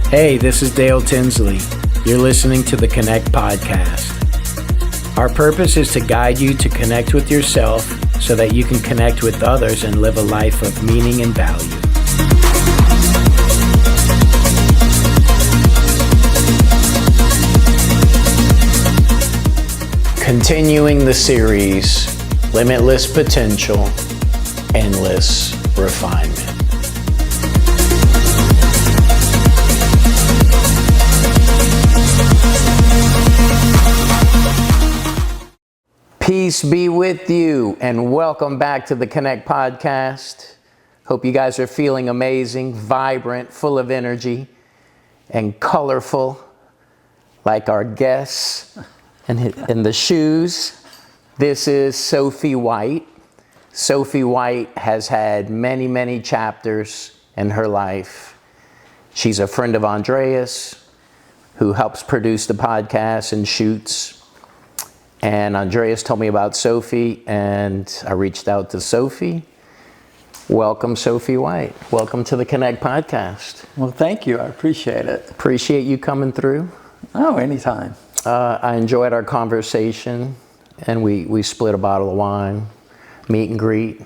Hey, this is Dale Tinsley. You're listening to the Connect podcast. Our purpose is to guide you to connect with yourself so that you can connect with others and live a life of meaning and value. Continuing the series, Limitless Potential, Endless Refinement. Peace be with you, and welcome back to the Connect podcast. Hope you guys are feeling amazing, vibrant, full of energy, and colorful, like our guests in the shoes. This is Sophie White. Sophie White has had many, many chapters in her life. She's a friend of Andreas, who helps produce the podcast and shoots. And Andreas told me about Sophie, and I reached out to Sophie. Welcome, Sophie White. Welcome to the Connect podcast. Well, thank you. I appreciate it. Appreciate you coming through. Oh, anytime. I enjoyed our conversation, and we split a bottle of wine, meet and greet.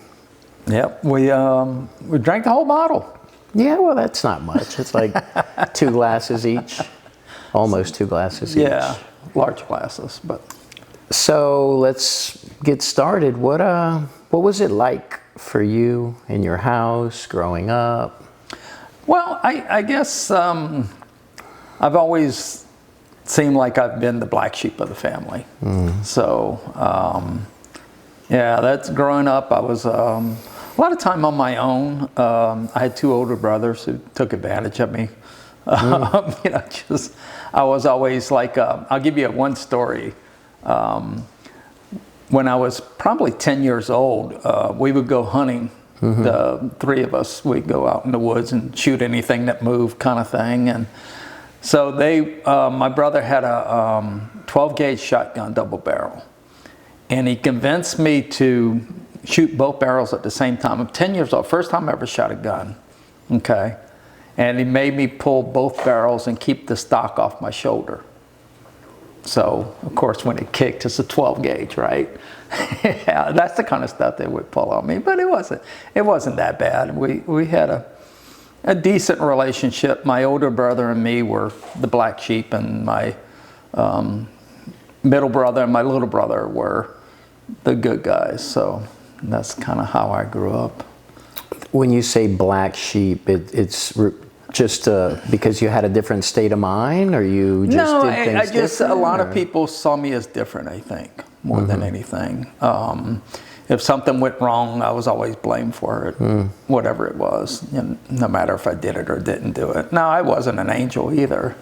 Yep. We drank the whole bottle. Yeah, well, that's not much. It's like 2 glasses each, almost 2 glasses each. Yeah, large glasses, but. So let's get started. What was it like for you in your house growing up? Well, I guess I've always seemed like I've been the black sheep of the family. So yeah, that's growing up. I was a lot of time on my own. I had 2 older brothers who took advantage of me. I was always like, I'll give you one story. When I was probably 10 years old, we would go hunting. The 3 of us, we'd go out in the woods and shoot anything that moved, kind of thing. And so my brother had a 12 gauge shotgun, double barrel, and he convinced me to shoot both barrels at the same time. I'm 10 years old, first time I ever shot a gun. Okay, and he made me pull both barrels and keep the stock off my shoulder. So, of course, when it kicked, it's a 12 gauge, right? Yeah, that's the kind of stuff they would pull on me, but it wasn't that bad. We had a decent relationship. My older brother and me were the black sheep, and my middle brother and my little brother were the good guys. So that's kind of how I grew up. When you say black sheep, it's just because you had a different state of mind, or you just did things different? A lot of people saw me as different, I think, more than anything. If something went wrong, I was always blamed for it, whatever it was, no matter if I did it or didn't do it. Now, I wasn't an angel either,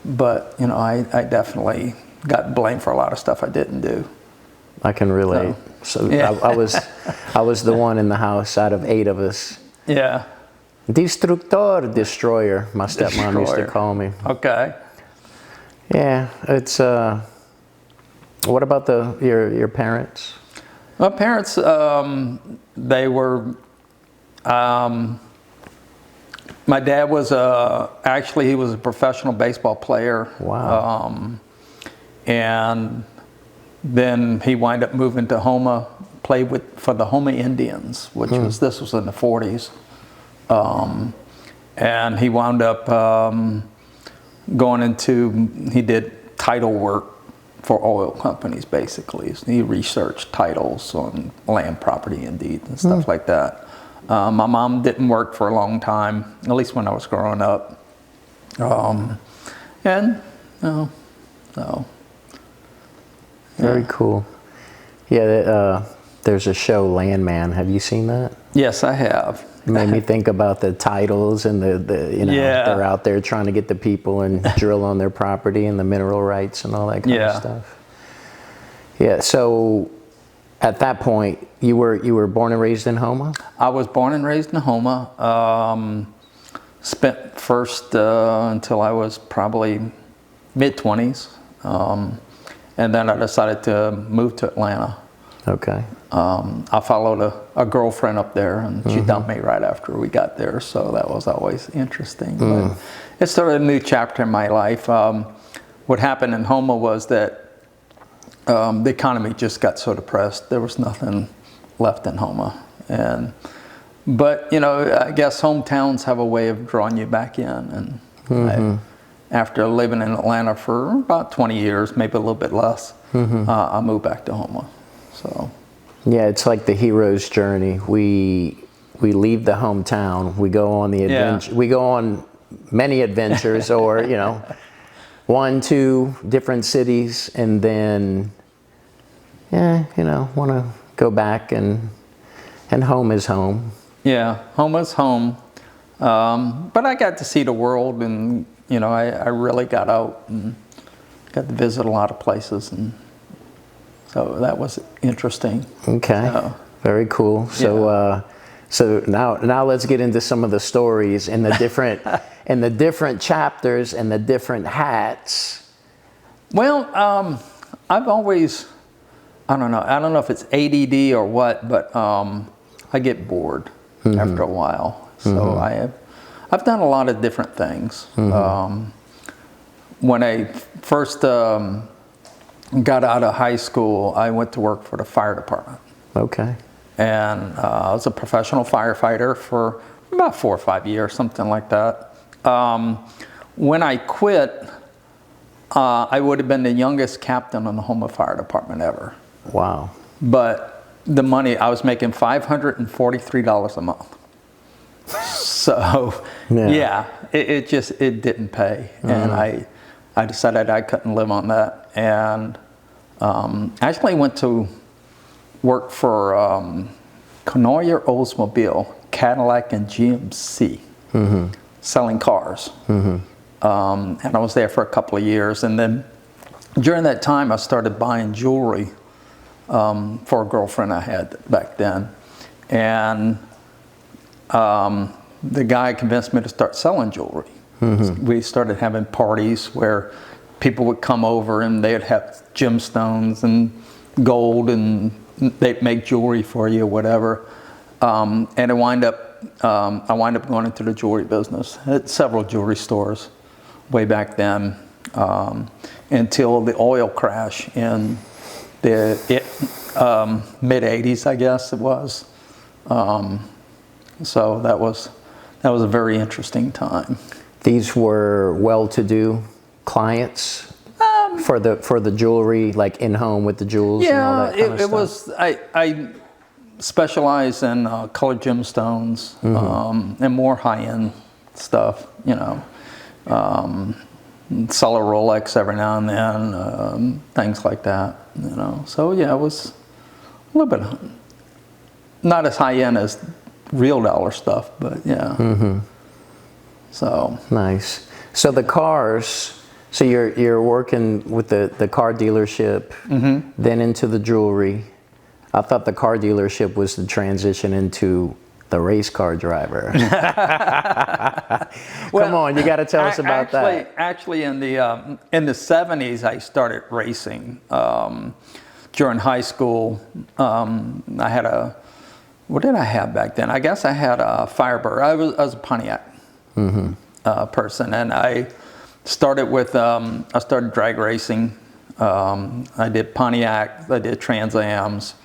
but I definitely got blamed for a lot of stuff I didn't do. I can relate. So yeah. I was the one in the house out of 8 of us. Yeah. Destroyer, my stepmom used to call me. Okay. Yeah, it's, what about your parents? My parents, they were, my dad was he was a professional baseball player. Wow. And then he wound up moving to Houma, played for the Houma Indians, this was in the 40s. And he wound up he did title work for oil companies, basically. So he researched titles on land, property, and deeds and stuff like that. My mom didn't work for a long time, at least when I was growing up. Very cool. Yeah, there's a show, Landman. Have you seen that? Yes, I have. It made me think about the titles and they're out there trying to get the people and drill on their property and the mineral rights and all that kind of stuff. Yeah. So at that point, you were born and raised in Houma? I was born and raised in Houma. Spent first until I was probably mid-20s. And then I decided to move to Atlanta. Okay. I followed a girlfriend up there, and she dumped me right after we got there, so that was always interesting. But it started a new chapter in my life. What happened in Houma was that the economy just got so depressed. There was nothing left in Houma. But, you know, I guess hometowns have a way of drawing you back in. And after living in Atlanta for about 20 years, maybe a little bit less, I moved back to Houma. So. Yeah, it's like the hero's journey. We leave the hometown, we go on the adventure, we go on many adventures, or, you know, 1, 2 different cities, and then, yeah, you know, want to go back, and home is home. Yeah, home is home. But I got to see the world, and, you know, I really got out and got to visit a lot of places, and so that was interesting. Okay, very cool. So, so now let's get into some of the stories and the different and the different chapters and the different hats. Well, I've always, I don't know if it's ADD or what, but I get bored after a while. So I've done a lot of different things. When I first got out of high school, I went to work for the fire department. Okay. And I was a professional firefighter for about 4 or 5 years, something like that. When I quit, I would have been the youngest captain in the Houma Fire Department ever. Wow. But the money, I was making $543 a month. So, yeah, it didn't pay. And I decided I couldn't live on that. And actually went to work for Knoyer Oldsmobile, Cadillac, and GMC, selling cars. And I was there for a couple of years. And then during that time, I started buying jewelry for a girlfriend I had back then. And the guy convinced me to start selling jewelry. We started having parties where people would come over and they'd have gemstones and gold, and they'd make jewelry for you or whatever. And I wind up going into the jewelry business at several jewelry stores way back then, until the oil crash in the mid 80s, I guess it was. So that was a very interesting time. These were well-to-do clients for the jewelry, like in home with the jewels. Yeah, and all that kind of it stuff? was. I specialize in colored gemstones and more high-end stuff. You know, sell a Rolex every now and then, things like that. You know, so yeah, it was a little bit not as high-end as real dollar stuff, but yeah. So nice. So the cars. So you're working with the car dealership, then into the jewelry. I thought the car dealership was the transition into the race car driver. Come on, you got to tell us about that. Actually, in the 70s, I started racing. During high school, I had what did I have back then? I guess I had a Firebird. I was a Pontiac person, and I started with I started drag racing. I did Pontiac, I did Trans Ams,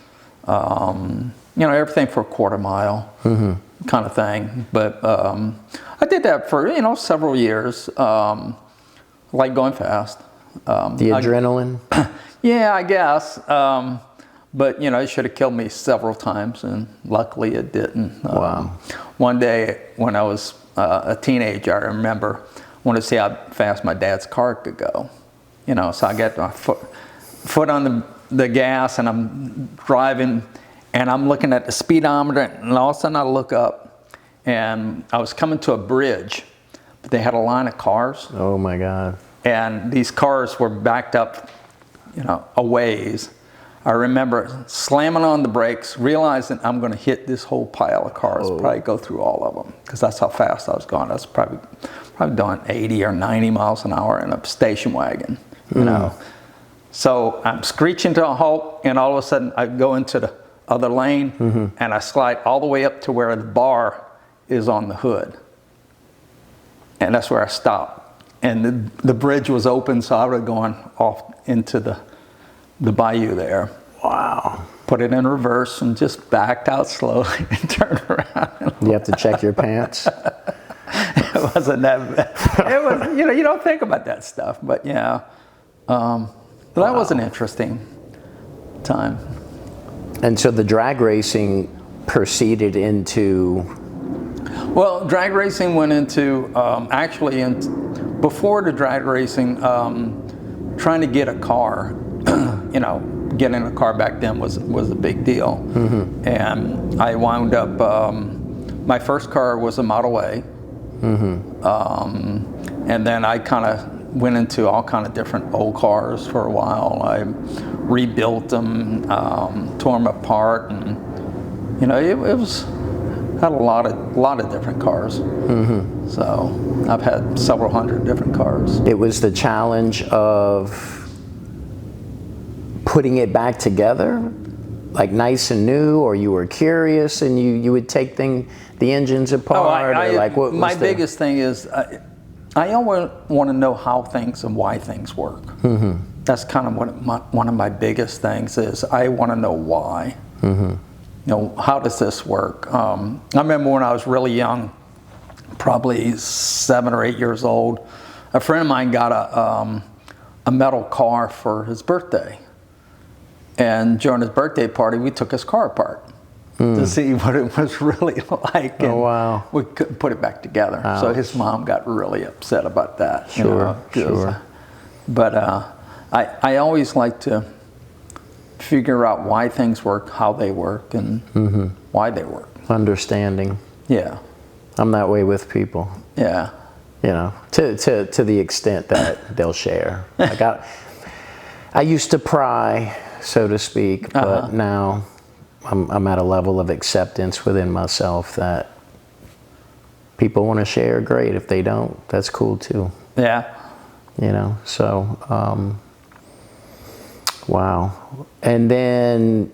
you know, everything for a quarter mile kind of thing. But I did that for, you know, several years. Like going fast. The adrenaline? Yeah, I guess. But, you know, it should have killed me several times, and luckily it didn't. Wow. One day when I was a teenager, I remember, wanted to see how fast my dad's car could go. You know, so I got my foot on the gas, and I'm driving, and I'm looking at the speedometer, and all of a sudden I look up, and I was coming to a bridge, but they had a line of cars. Oh my God. And these cars were backed up, you know, a ways. I remember slamming on the brakes, realizing I'm going to hit this whole pile of cars, probably go through all of them, because that's how fast I was going. I was probably doing 80 or 90 miles an hour in a station wagon, you know. So I'm screeching to a halt, and all of a sudden I go into the other lane, and I slide all the way up to where the bar is on the hood. And that's where I stopped. And the bridge was open, so I would have gone off into the bayou there. Wow. Put it in reverse and just backed out slowly and turned around. You have to check your pants. It wasn't that bad. It was, you don't think about that stuff, but yeah. But that was an interesting time. And so the drag racing proceeded into... Well, drag racing went into, before the drag racing, trying to get a car, getting a car back then was a big deal. And I wound up, my first car was a Model A. And then I kind of went into all kind of different old cars for a while. I rebuilt them, tore them apart, and it was had a lot of different cars. So I've had several hundred different cars. It was the challenge of putting it back together, like nice and new, or you were curious and you would take the engines apart? My biggest thing is I always want to know how things and why things work. That's kind of one of my biggest things is I want to know why. How does this work? I remember when I was really young, probably 7 or 8 years old, a friend of mine got a metal car for his birthday. And during his birthday party, we took his car apart to see what it was really like. And wow. We couldn't put it back together. Ouch. So his mom got really upset about that. Sure. But I always like to figure out why things work, how they work, and why they work. Understanding. Yeah. I'm that way with people. Yeah. To the extent that they'll share. I used to pry, so to speak, but now I'm at a level of acceptance within myself that people want to share, great. If they don't, that's cool too. Yeah. So, wow. And then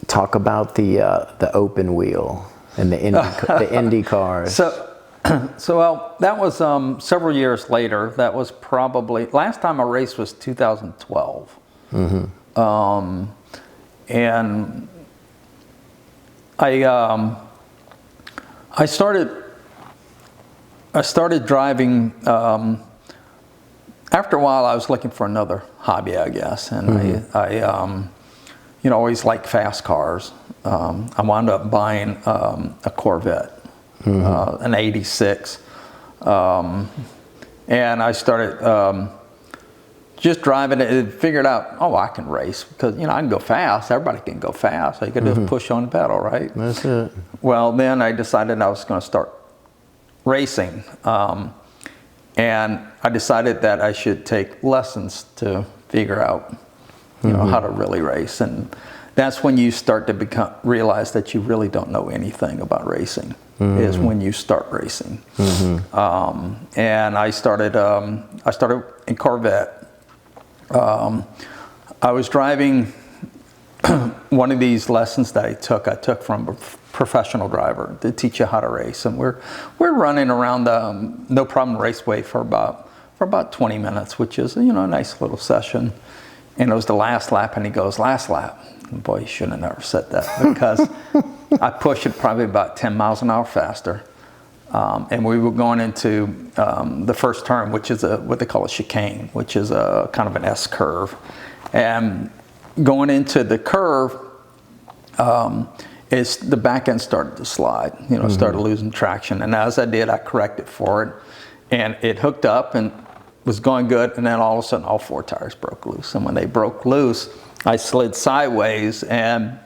talk about the open wheel and the Indy cars. So that was several years later. That was probably, last time I raced was 2012. And I started driving, after a while I was looking for another hobby, I guess. And I always liked fast cars. I wound up buying a Corvette. An 86, and I started just driving it and figured out, I can race because I can go fast. Everybody can go fast. So you can just push on the pedal, right? That's it. Well, then I decided I was going to start racing, and I decided that I should take lessons to figure out, how to really race. And that's when you start to realize that you really don't know anything about racing. Is when you start racing. And I started in Corvette. I was driving one of these lessons that I took from a professional driver to teach you how to race. And we're running around the No Problem Raceway for about 20 minutes, which is a nice little session. And it was the last lap, and he goes, "Last lap." And boy, he should have never said that, because I pushed it probably about 10 miles an hour faster. And we were going into the first turn, which is what they call a chicane, which is a kind of an S curve. And going into the curve, the back end started to slide, started losing traction. And as I did, I corrected for it, and it hooked up and was going good. And then all of a sudden, all 4 tires broke loose. And when they broke loose, I slid sideways, and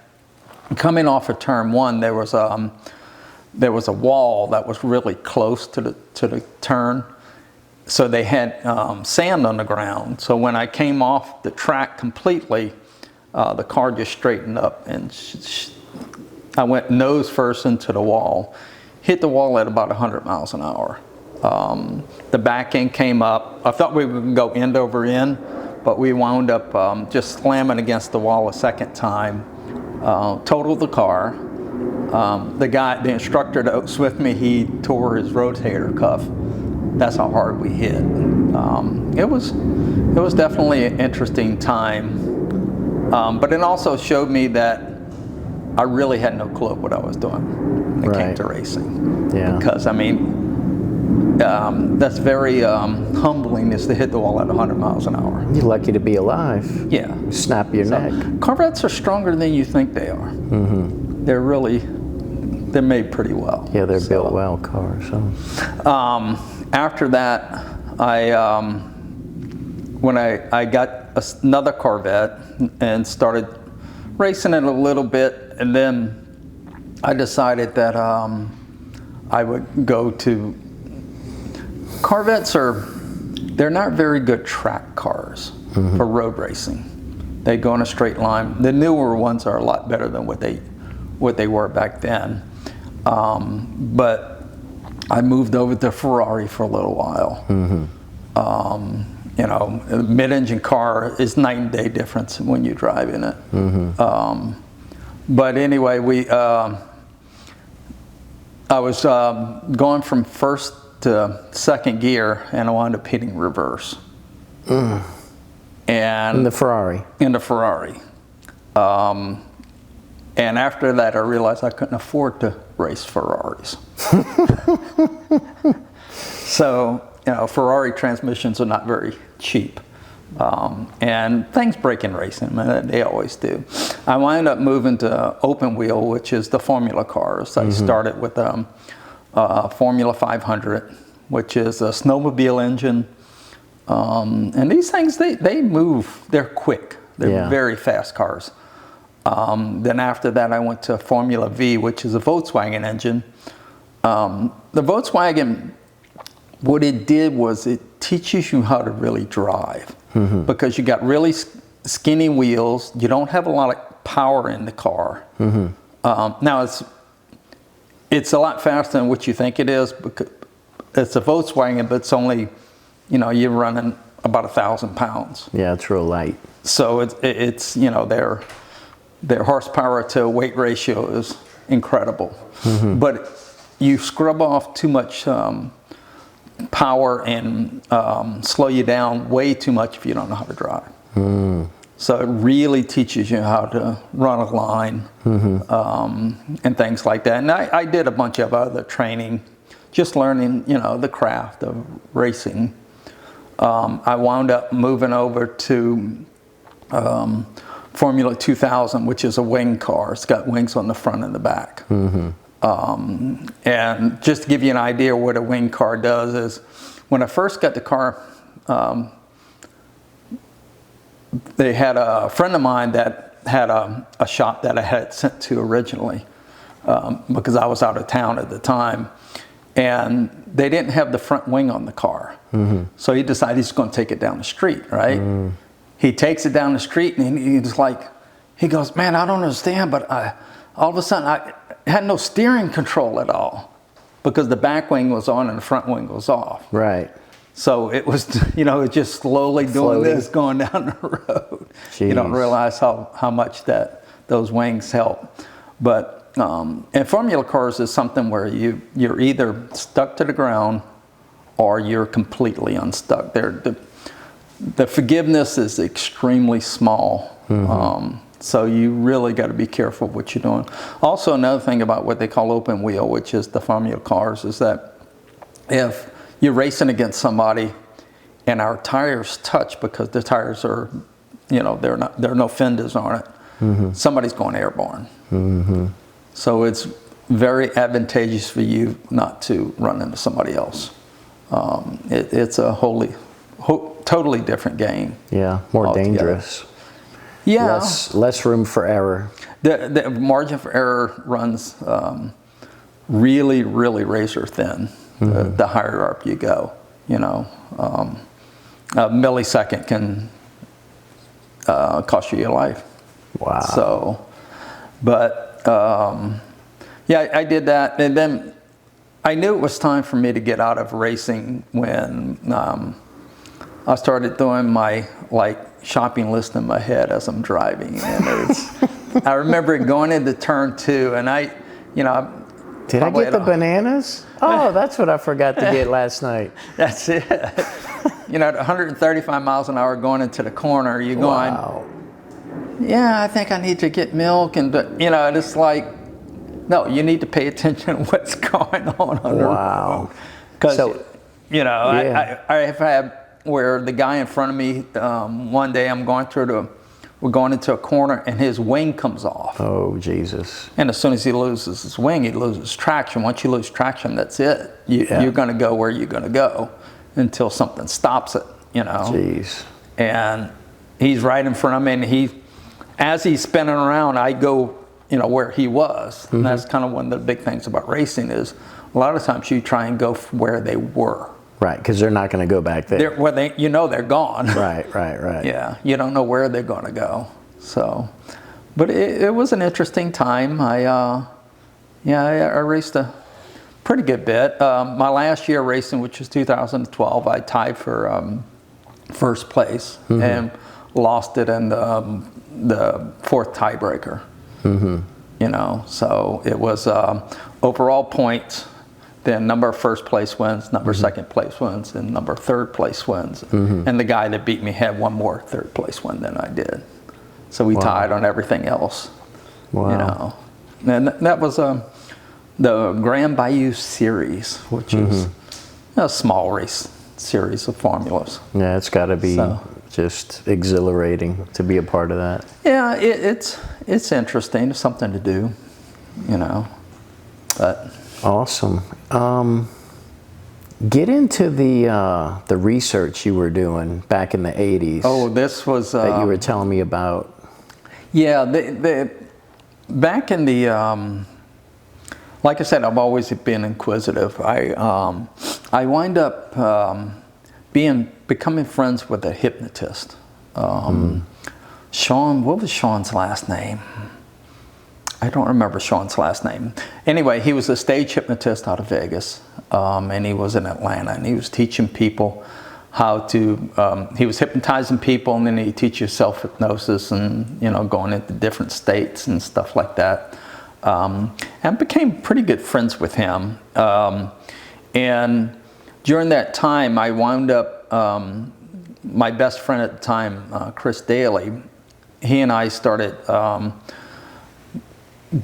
coming off of turn 1, there was a wall that was really close to the turn. So they had sand on the ground. So when I came off the track completely, the car just straightened up, and I went nose first into the wall, hit the wall at about 100 miles an hour, The back end came up. I thought we would go end over end, but we wound up just slamming against the wall a second time. Totaled the car. The instructor that was with me, he tore his rotator cuff. That's how hard we hit. It was definitely an interesting time, but it also showed me that I really had no clue what I was doing when it came to racing. Yeah. Because I mean, that's very humbling, is to hit the wall at 100 miles an hour. You're lucky to be alive. Yeah. Snap your neck. Corvettes are stronger than you think they are. Mm-hmm. They're made pretty well. Yeah, they're built well, cars. So. After that, when I got another Corvette and started racing it a little bit, and then I decided that I would go to Corvettes. They're not very good track cars for road racing. They go in a straight line. The newer ones are a lot better than what they were back then. But I moved over to Ferrari for a little while. You know, a mid-engine car is night and day difference when you drive in it. But anyway, I was going from first to second gear, and I wound up hitting reverse. And in the Ferrari. In the Ferrari. And after that, I realized I couldn't afford to race Ferraris. So, you know, Ferrari transmissions are not very cheap. And things break in racing, they always do. I wound up moving to open wheel, which is the Formula cars. I started with Formula 500, which is a snowmobile engine. And these things, they move, they're quick. They're very fast cars. Then after that, I went to Formula V, which is a Volkswagen engine. The Volkswagen, what it did was it teaches you how to really drive, because you got really skinny wheels. You don't have a lot of power in the car. Now it's a lot faster than what you think it is, because it's a Volkswagen, but it's only, you know, you're running about 1,000 pounds. Yeah, it's real light. So it's you know, their horsepower to weight ratio is incredible. But you scrub off too much power and slow you down way too much if you don't know how to drive. So it really teaches you how to run a line and things like that. And I did a bunch of other training, just learning, you know, the craft of racing. I wound up moving over to Formula 2000, which is a wing car. It's got wings on the front and the back. And just to give you an idea what a wing car does is, when I first got the car, they had a friend of mine that had a shop that I had sent to originally, because I was out of town at the time. And they didn't have the front wing on the car. So he decided he's going to take it down the street, right? He takes it down the street, and he's like, he goes, man, I don't understand, but all of a sudden I had no steering control at all, because the back wing was on and the front wing was off. Right. So it was, you know, it just slowly doing this, going down the road. Jeez. You don't realize how much those wings help. But and Formula cars is something where you're either stuck to the ground or you're completely unstuck. The forgiveness is extremely small. So you really got to be careful what you're doing. Also, another thing about what they call open wheel, which is the Formula cars, is that if you're racing against somebody and our tires touch, because the tires are, you know, there are no fenders on it, somebody's going airborne. So it's very advantageous for you not to run into somebody else. It's a totally different game. Yeah, more altogether. Dangerous. Yeah. Less room for error. The margin for error runs really, really razor thin. The higher up you go, you know, a millisecond can cost you your life. Wow. So, but yeah, I did that, and then I knew it was time for me to get out of racing when I started doing my shopping list in my head as I'm driving, and I remember going into turn 2, and Did I get the bananas? Oh, that's what I forgot to get last night. That's it. At 135 miles an hour going into the corner, you're going, Wow. yeah, I think I need to get milk, and it's like, no, you need to pay attention to what's going on the road. Because I have had where the guy in front of me, one day we're going into a corner and his wing comes off. Oh, Jesus. And as soon as he loses his wing, he loses traction. Once you lose traction, that's it. You're going to go where you're going to go until something stops it, Jeez. And he's right in front of me, and as he's spinning around, I go, where he was. And that's kind of one of the big things about racing is a lot of times you try and go where they were. Right, because they're not going to go back there. They're gone. Right. Yeah, you don't know where they're going to go. So, but it was an interesting time. I raced a pretty good bit. My last year racing, which was 2012, I tied for first place and lost it in the fourth tiebreaker. So it was overall points. Then number of first place wins, number of second place wins, and number of third place wins. And the guy that beat me had one more third place win than I did. So we tied on everything else. Wow. And that was the Grand Bayou Series, which is a small race series of formulas. Yeah, it's got to be just exhilarating to be a part of that. Yeah, it's interesting. It's something to do, but... Awesome. Get into the research you were doing back in the 80s. Oh, this was... that you were telling me about. Yeah, back in the... like I said, I've always been inquisitive. I wind up becoming friends with a hypnotist. Sean, what was Sean's last name? I don't remember Sean's last name. Anyway, he was a stage hypnotist out of Vegas, and he was in Atlanta, and he was teaching people how to, he was hypnotizing people, and then he'd teach you self-hypnosis and, going into different states and stuff like that. And became pretty good friends with him. And during that time, I wound up, my best friend at the time, Chris Daly, he and I started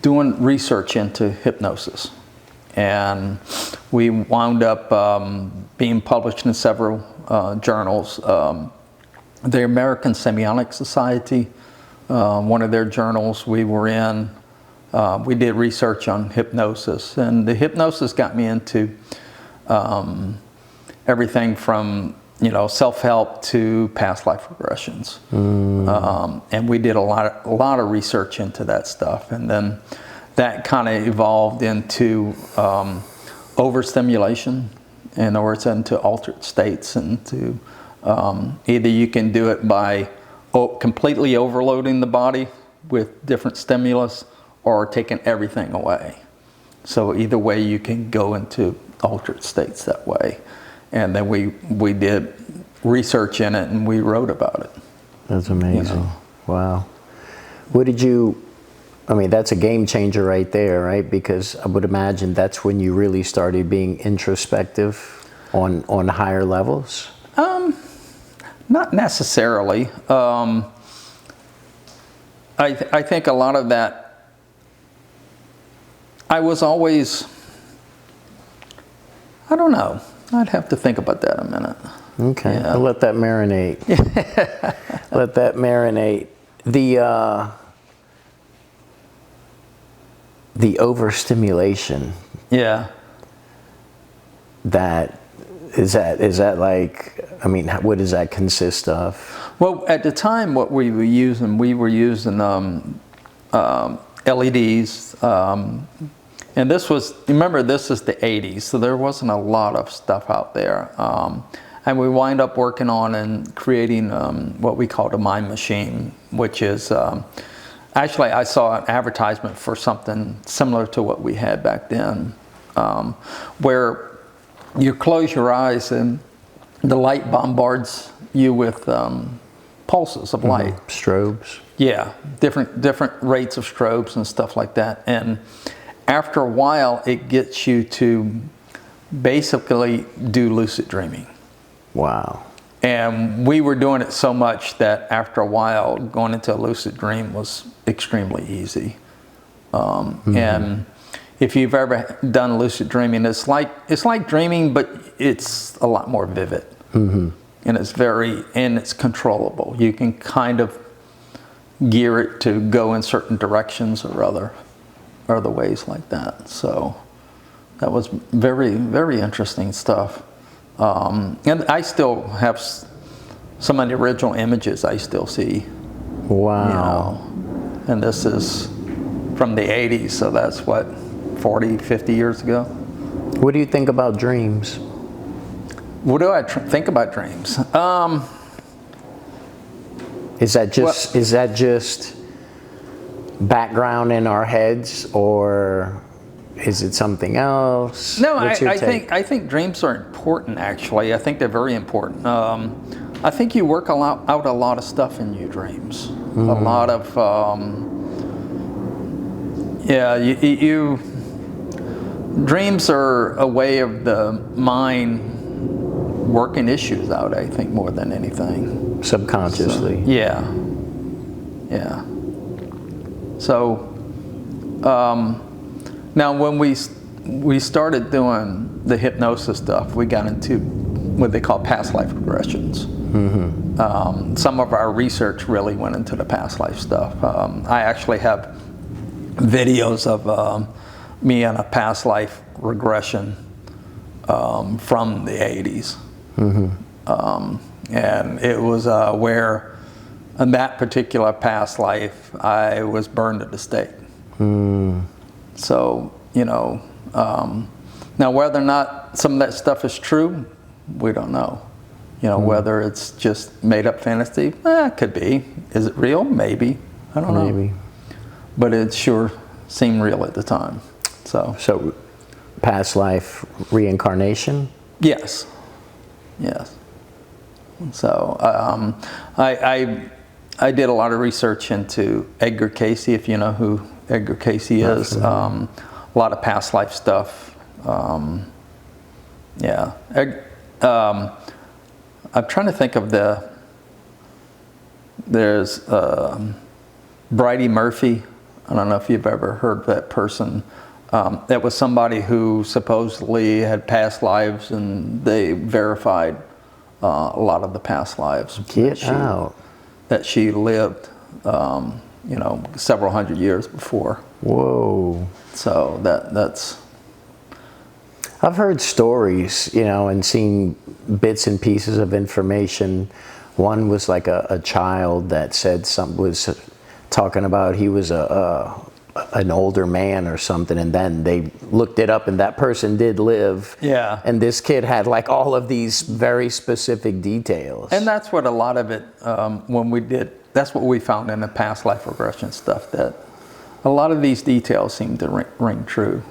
doing research into hypnosis, and we wound up being published in several journals. The American Semiotic Society, one of their journals we were in, we did research on hypnosis, and the hypnosis got me into everything from self-help to past life regressions. And we did a lot of research into that stuff. And then that kind of evolved into overstimulation. In other words, into altered states. And to either you can do it by completely overloading the body with different stimulus or taking everything away. So either way, you can go into altered states that way. And then we did research in it, and we wrote about it. That's amazing. Wow. What did you, that's a game changer right there, right? Because I would imagine that's when you really started being introspective on higher levels? Not necessarily. I think a lot of that, I was always, I don't know. I'd have to think about that a minute. Okay, Yeah. I'll let that marinate. Let that marinate. The overstimulation. Yeah. Is that like, what does that consist of? Well, at the time, what we were using LEDs. And this was, remember, this is the 80s, so there wasn't a lot of stuff out there. And we wind up working on and creating what we called a mind machine, which is, actually I saw an advertisement for something similar to what we had back then. where you close your eyes and the light bombards you with pulses of light. Strobes. Yeah, different rates of strobes and stuff like that. And after a while, it gets you to basically do lucid dreaming. Wow. And we were doing it so much that after a while, going into a lucid dream was extremely easy. And if you've ever done lucid dreaming, it's like dreaming, but it's a lot more vivid. And it's controllable. You can kind of gear it to go in certain directions or other ways like that. So that was very, very interesting stuff. And I still have some of the original images I still see. Wow. You know, and this is from the 80s, so that's what, 40, 50 years ago. What do you think about dreams? What do I think about dreams? Is that just background in our heads, or is it something else? No, What's your I take? think dreams are important. Actually, I think they're very important. I think you work out a lot of stuff in your dreams. A lot of dreams are a way of the mind working issues out, I think, more than anything. Subconsciously. So, yeah. So now when we started doing the hypnosis stuff, we got into what they call past life regressions. Some of our research really went into the past life stuff. I actually have videos of me on a past life regression from the 80s. And it was where in that particular past life I was burned at the stake. So, you know, now whether or not some of that stuff is true, we don't know. You know, whether it's just made up fantasy, it could be. Is it real? Maybe. I don't know. Maybe. But it sure seemed real at the time. So past life reincarnation? Yes. So I did a lot of research into Edgar Cayce, if you know who Edgar Cayce is. A lot of past life stuff. I'm trying to think of there's Bridie Murphy. I don't know if you've ever heard of that person. That was somebody who supposedly had past lives, and they verified a lot of the past lives that she lived, you know, several hundred years before. Whoa. So that's. I've heard stories, you know, and seen bits and pieces of information. One was like a child that said was talking about he was an older man or something, and then they looked it up and that person did live. Yeah. And this kid had like all of these very specific details. And that's what a lot of it, when we did, that's what we found in the past life regression stuff, that a lot of these details seem to ring true.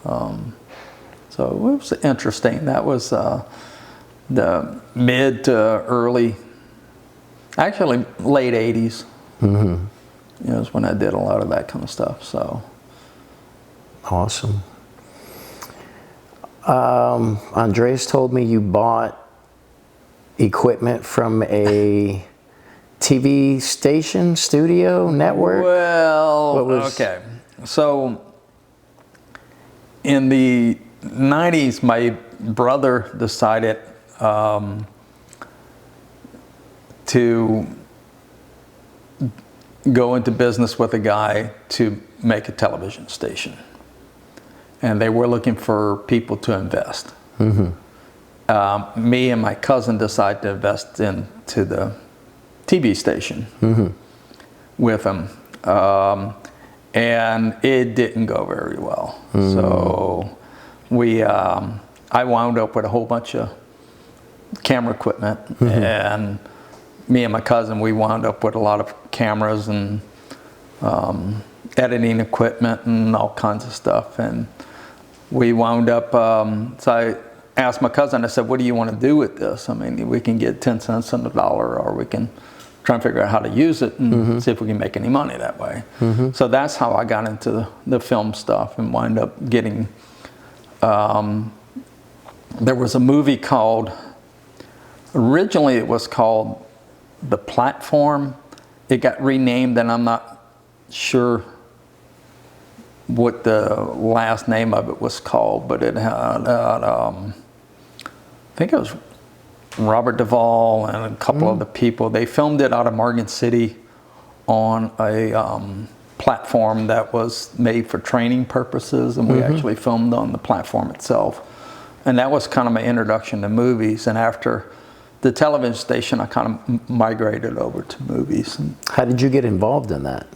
So it was interesting. That was the mid to early, actually late 80s. You know, is when I did a lot of that kind of stuff. So awesome. Andreas told me you bought equipment from a TV station, studio, network. Well, okay. So in the 90s, my brother decided to go into business with a guy to make a television station. And they were looking for people to invest. Me and my cousin decided to invest into the TV station with them. And it didn't go very well. So I wound up with a whole bunch of camera equipment, and me and my cousin, we wound up with a lot of cameras and editing equipment and all kinds of stuff. And we wound up, so I asked my cousin, I said, what do you want to do with this? I mean, we can get 10 cents on the dollar, or we can try and figure out how to use it and see if we can make any money that way. So that's how I got into the film stuff and wound up getting, there was a movie called, originally it was called The Platform. It got renamed, and I'm not sure what the last name of it was called, but it had, I think it was Robert Duvall and a couple of the people. They filmed it out of Morgan City on a platform that was made for training purposes, and we actually filmed on the platform itself. And that was kind of my introduction to movies. And after the television station, I kind of migrated over to movies. How did you get involved in that?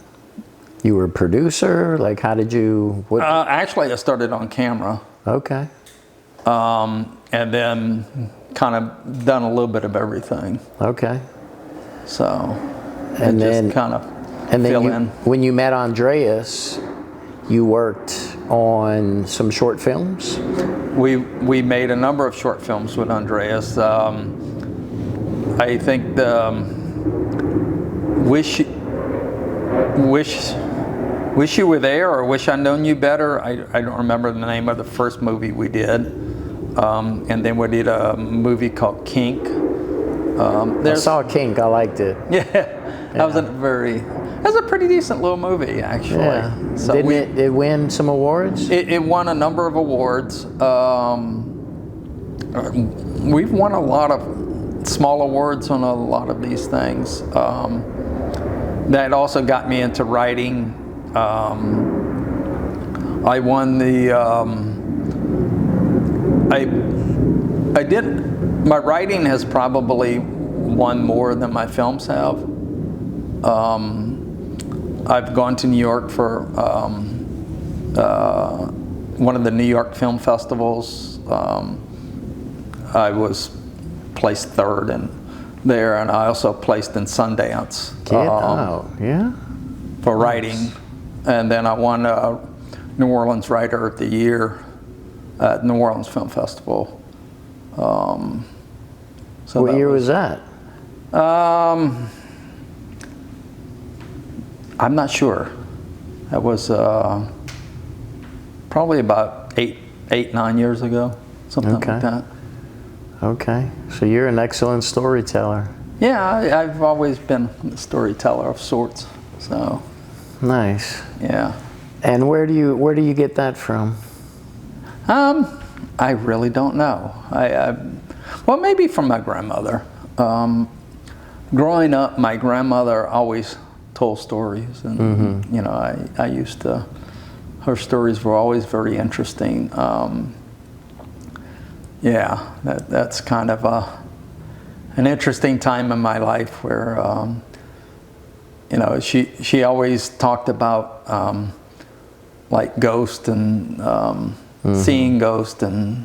You were a producer? Like, how did you... What? Actually, I started on camera. Okay. And then kind of done a little bit of everything. Okay. So, and then just kind of fill in. When you met Andreas, you worked on some short films? We made a number of short films with Andreas. I think the Wish You Were There, or Wish I'd Known You Better. I don't remember the name of the first movie we did. And then we did a movie called Kink. I saw Kink, I liked it. Yeah, that was a pretty decent little movie, actually. Yeah. So Didn't it win some awards? It won a number of awards. We've won a lot of small awards on a lot of these things. That also got me into writing. I won the, I did, my writing has probably won more than my films have. I've gone to New York for one of the New York film festivals. I was placed third there, and I also placed in Sundance. Yeah? For writing. And then I won New Orleans Writer of the Year at New Orleans Film Festival. So what year was that? I'm not sure. That was probably about 9 years ago, something like that. Okay, so you're an excellent storyteller. Yeah, I've always been a storyteller of sorts. So nice. Yeah. And where do you get that from? I really don't know. Well, maybe from my grandmother. Growing up, my grandmother always told stories, and you know, I used to. Her stories were always very interesting. Yeah, that's kind of an interesting time in my life where, you know, she always talked about like ghosts and seeing ghosts and,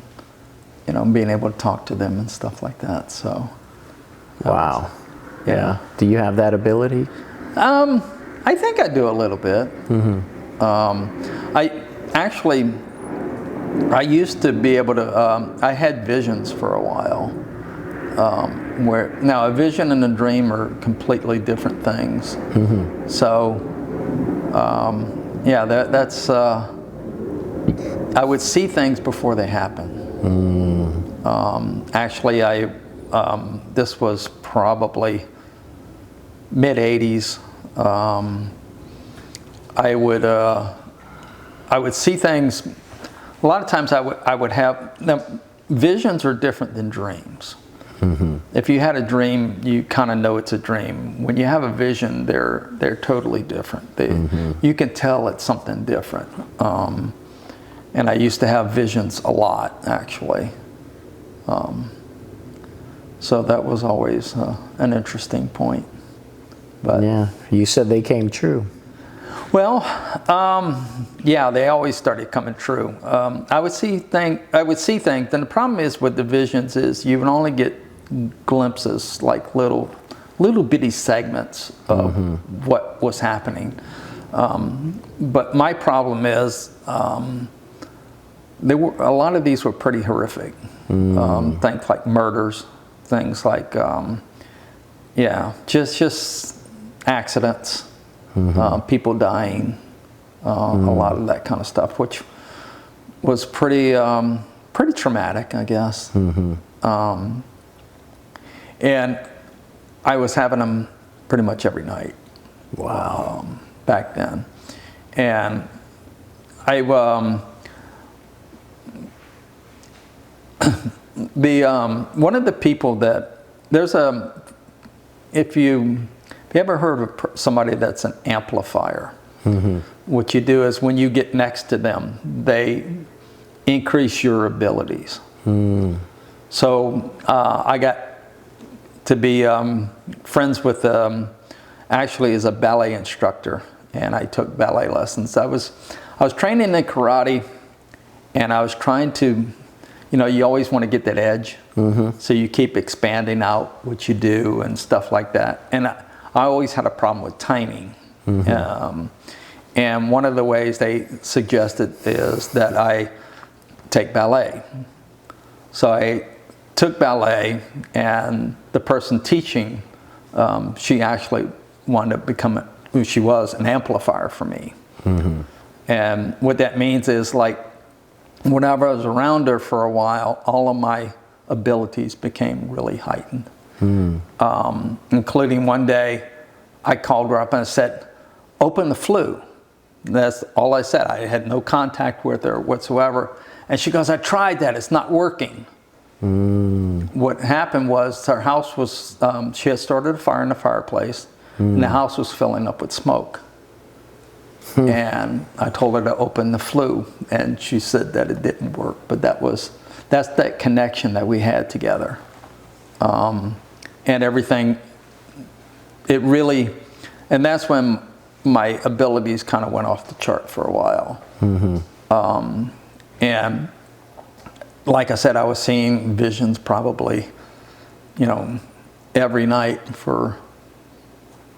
you know, being able to talk to them and stuff like that. So. Wow. Yeah. Do you have that ability? I think I do a little bit. I used to be able to, I had visions for a while, where, now a vision and a dream are completely different things. So, yeah, that's, I would see things before they happen. Actually, this was probably mid-'80s. I would see things. A lot of times I would have, now, visions are different than dreams. If you had a dream, you kind of know it's a dream. When you have a vision, they're totally different. You can tell it's something different. And I used to have visions a lot, actually. So that was always an interesting point. But yeah, you said they came true. Well, yeah, they always started coming true. I would see things, and the problem is with the visions is you would only get glimpses, like little bitty segments of what was happening. But my problem is a lot of these were pretty horrific. Things like murders, things like, just accidents, people dying, a lot of that kind of stuff, which was pretty traumatic, I guess. And I was having them pretty much every night. Wow. Back then. And I, one of the people that, if you ever heard of somebody that's an amplifier, what you do is when you get next to them, they increase your abilities. So I got to be friends with, actually is a ballet instructor, and I took ballet lessons. I was training in karate, and I was trying to, you always want to get that edge, so you keep expanding out what you do and stuff like that. And I always had a problem with timing. And one of the ways they suggested is that I take ballet. So I took ballet, and the person teaching, she actually wanted to become who she was, an amplifier for me. And what that means is, like, whenever I was around her for a while, all of my abilities became really heightened. Including one day, I called her up and I said, "Open the flue." That's all I said. I had no contact with her whatsoever. And she goes, "I tried that, it's not working." What happened was her house was, she had started a fire in the fireplace, and the house was filling up with smoke. And I told her to open the flue, and she said that it didn't work. But that's that connection that we had together. And everything, it really, and that's when my abilities kind of went off the chart for a while. And like I said, I was seeing visions probably, every night for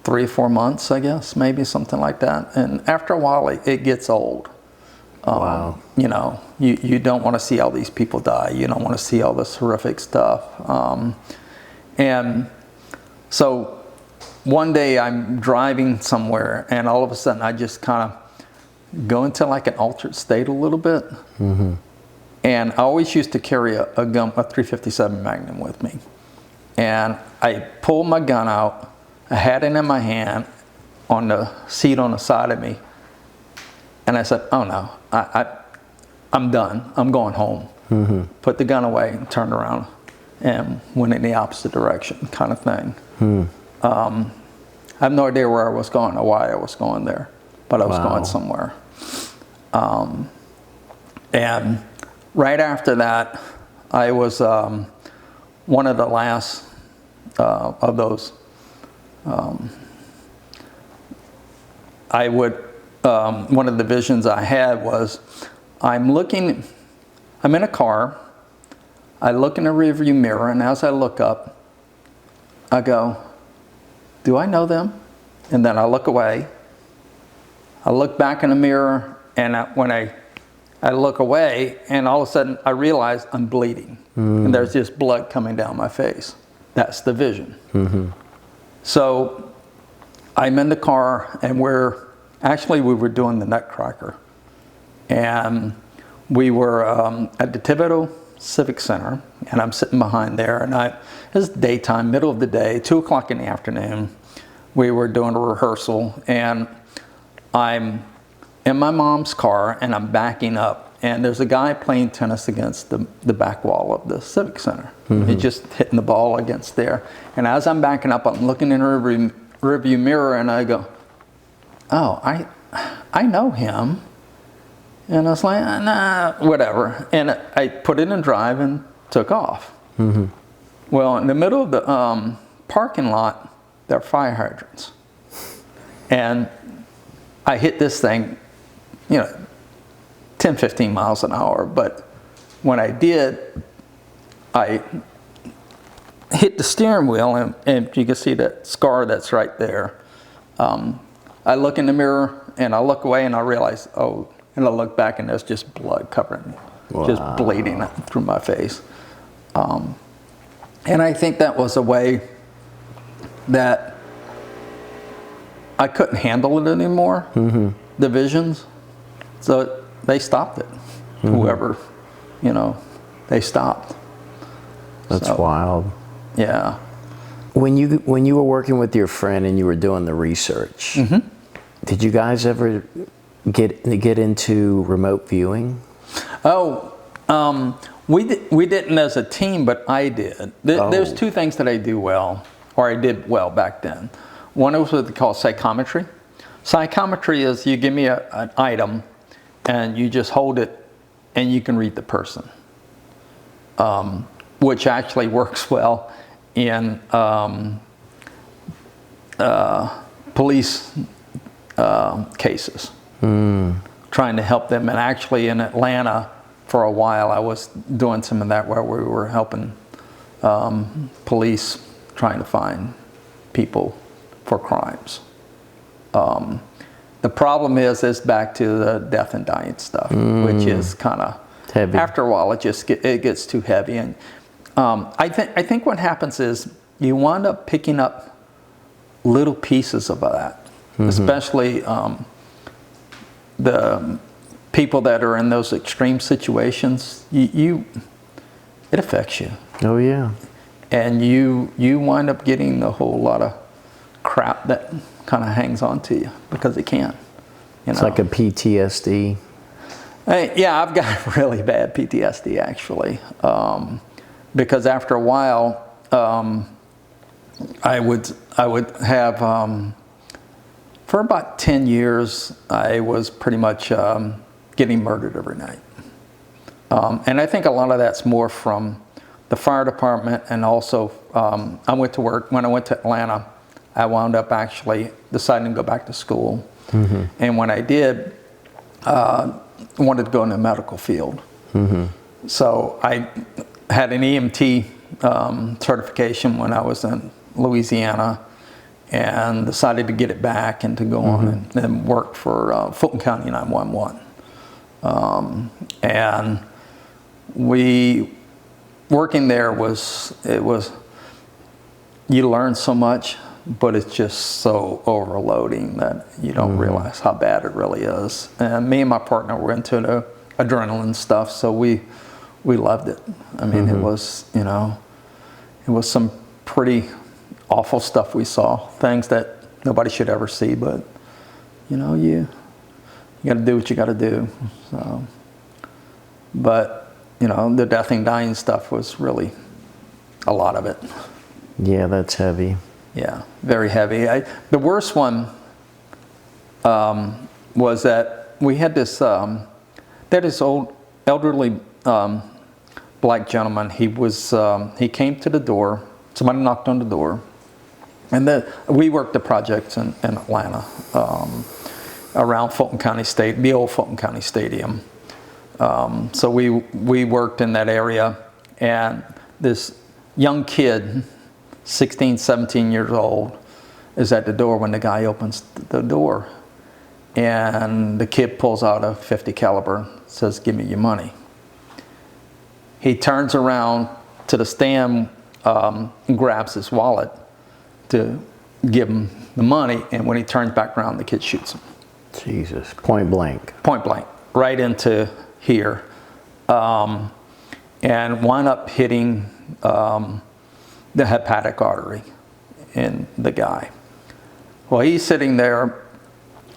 3 or 4 months, I guess, maybe something like that. And after a while, it gets old. Wow. You don't want to see all these people die. You don't want to see all this horrific stuff. And so one day I'm driving somewhere, and all of a sudden I just kind of go into like an altered state a little bit. And I always used to carry a gun, a .357 Magnum with me. And I pulled my gun out. I had it in my hand on the seat on the side of me. And I said, "Oh no, I'm done. I'm going home." Put the gun away and turned around and went in the opposite direction, kind of thing. I have no idea where I was going or why I was going there, but I was going somewhere. And right after that, I was one of the last of those. One of the visions I had was, I'm in a car, I look in the rearview mirror, and as I look up, I go, "Do I know them?" And then I look away. I look back in the mirror, and when I look away, and all of a sudden I realize I'm bleeding. And there's just blood coming down my face. That's the vision. So I'm in the car, and we were doing the Nutcracker. And we were at the Thibodeau Civic Center, and I'm sitting behind there, and it's daytime, middle of the day, 2 o'clock in the afternoon. We were doing a rehearsal, and I'm in my mom's car, and I'm backing up, and there's a guy playing tennis against the back wall of the Civic Center. He's just hitting the ball against there. And as I'm backing up, I'm looking in the rearview mirror, and I go, "Oh, I know him." And I was like, "Nah, whatever." And I put it in drive and took off. Well, in the middle of the parking lot, there are fire hydrants. And I hit this thing, 10, 15 miles an hour. But when I did, I hit the steering wheel, and you can see that scar that's right there. I look in the mirror, and I look away, and I realize, and I look back, and there's just blood covering just bleeding through my face. And I think that was a way that I couldn't handle it anymore, the visions. So they stopped it. Whoever, they stopped. That's wild. Yeah. When you were working with your friend and you were doing the research, did you guys ever get into remote viewing? Oh, we didn't as a team, but I did. There's two things that I do well, or I did well back then. One was what they call psychometry. Psychometry is you give me an item, and you just hold it, and you can read the person, which actually works well in police cases, trying to help them. And actually in Atlanta for a while I was doing some of that, where we were helping police trying to find people for crimes. The problem is back to the death and dying stuff, which is kind of heavy. After a while it gets too heavy. And I think what happens is you wind up picking up little pieces of that, especially the people that are in those extreme situations. It affects you. Oh yeah. And you wind up getting a whole lot of crap that kind of hangs on to you because it can. It's like a PTSD. Yeah, I've got really bad PTSD actually, because after a while, I would have, for about 10 years, I was pretty much getting murdered every night. And I think a lot of that's more from the fire department, and also I went to work. When I went to Atlanta, I wound up actually deciding to go back to school. And when I did, I wanted to go in the medical field. So I had an EMT certification when I was in Louisiana, and decided to get it back and to go on and work for Fulton County 911. And working there you learn so much, but it's just so overloading that you don't realize how bad it really is. And me and my partner were into the adrenaline stuff, so we loved it. I mean, it was some pretty awful stuff we saw, things that nobody should ever see, but you got to do what you got to do. So, but the death and dying stuff was really a lot of it. Yeah, that's heavy. Yeah, very heavy. The worst one was that we had this old elderly black gentleman. He came to the door. Somebody knocked on the door, and we worked the projects in Atlanta around Fulton County State, the old Fulton County Stadium. So we worked in that area, and this young kid, 16, 17 years old, is at the door when the guy opens the door, and the kid pulls out a .50 caliber, says, "Give me your money." He turns around to the stand and grabs his wallet to give him the money, and when he turns back around, the kid shoots him. Jesus, point blank. Point blank, right into here, and wound up hitting the hepatic artery in the guy. Well, he's sitting there,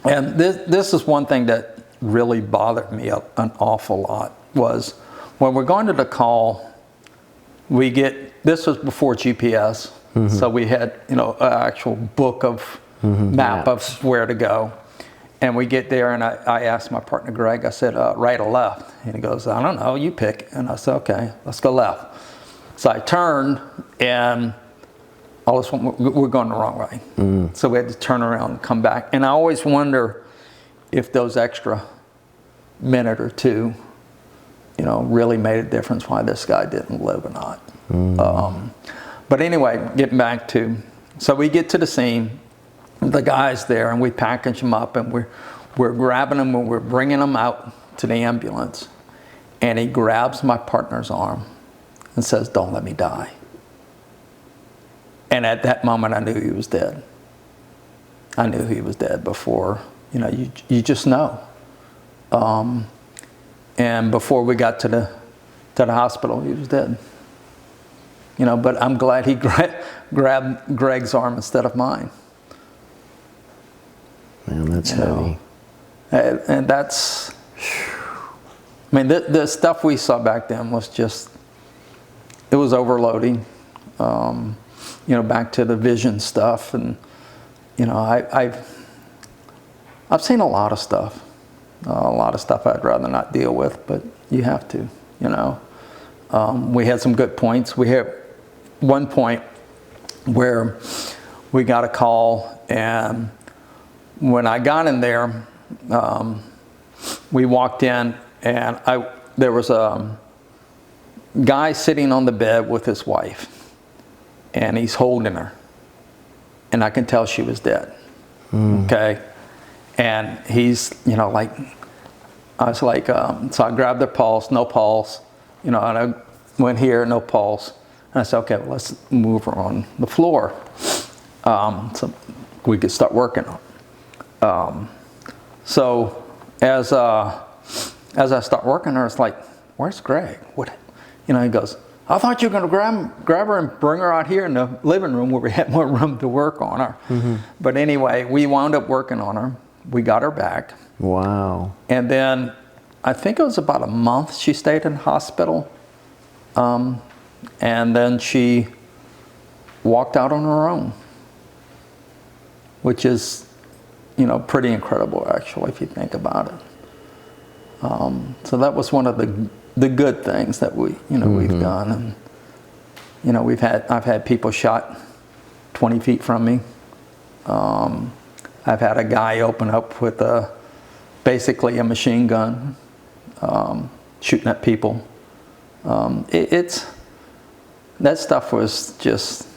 and this is one thing that really bothered me an awful lot, was when we're going to the call, this was before GPS, so we had an actual book of map of where to go. And we get there, and I asked my partner Greg, I said, right or left? And he goes, "I don't know, you pick." And I said, "Okay, let's go left." So I turned, and all of a sudden, we're going the wrong way. So we had to turn around and come back. And I always wonder if those extra minute or two, really made a difference why this guy didn't live or not. But anyway, getting back to, so we get to the scene, the guy's there, and we package him up, and we're grabbing him, and we're bringing him out to the ambulance. and he grabs my partner's arm and says, "Don't let me die." And at that moment, I knew he was dead. I knew he was dead before, you just know. And before we got to the hospital, he was dead. But I'm glad he grabbed Greg's arm instead of mine. Man, that's heavy. And that's, the stuff we saw back then was just, it was overloading. Back to the vision stuff, and I've seen a lot of stuff. I'd rather not deal with, but you have to. We had some good points. We had one point where we got a call, and when I got in there, we walked in, and there was a guy sitting on the bed with his wife, and he's holding her, and I can tell she was dead. Okay, and he's, I was like, so I grabbed their pulse, no pulse, and I went here, no pulse, and I said, okay, well, let's move her on the floor, so we could start working on. So as I start working her, it's like, where's Greg? What? He goes, I thought you were going to grab her and bring her out here in the living room where we had more room to work on her. But anyway, we wound up working on her. We got her back. Wow. And then I think it was about a month she stayed in hospital. And then she walked out on her own, which is, pretty incredible, actually, if you think about it. So that was one of the good things that we've done. And, I've had people shot 20 feet from me. I've had a guy open up with basically a machine gun, shooting at people. That stuff was just